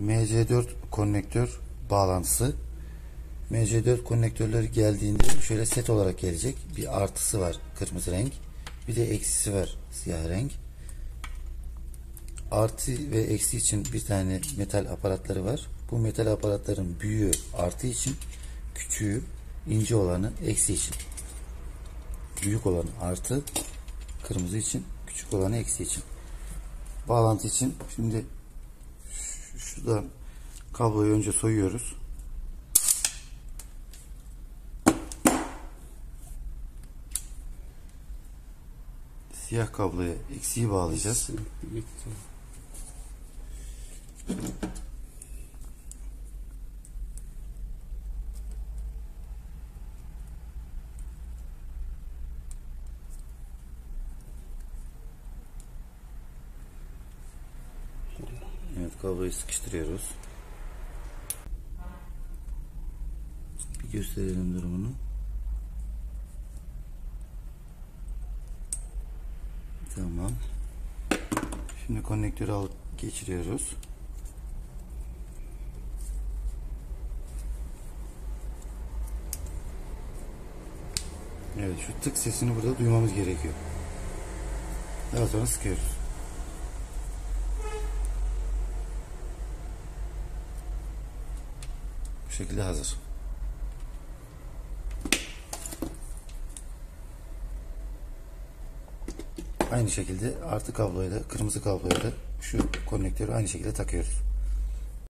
MC4 konnektör bağlantısı. MC4 konnektörleri geldiğinde şöyle set olarak gelecek. Bir artısı var kırmızı renk. Bir de eksisi var siyah renk. Artı ve eksi için bir tane metal aparatları var. Bu metal aparatların büyüğü artı için, küçüğü ince olanı eksi için. Büyük olanı artı, kırmızı için, küçük olanı eksi için. Bağlantı için şimdi şuradan kabloyu önce soyuyoruz. Siyah kabloya eksiği bağlayacağız. Evet, kabloyu sıkıştırıyoruz. Bir gösterelim durumunu. Tamam. Şimdi konnektörü alıp geçiriyoruz. Evet, şu tık sesini burada duymamız gerekiyor. Daha sonra sıkıyoruz. Bu şekilde hazır. Aynı şekilde artı kabloya da, kırmızı kabloya da şu konnektörü aynı şekilde takıyoruz.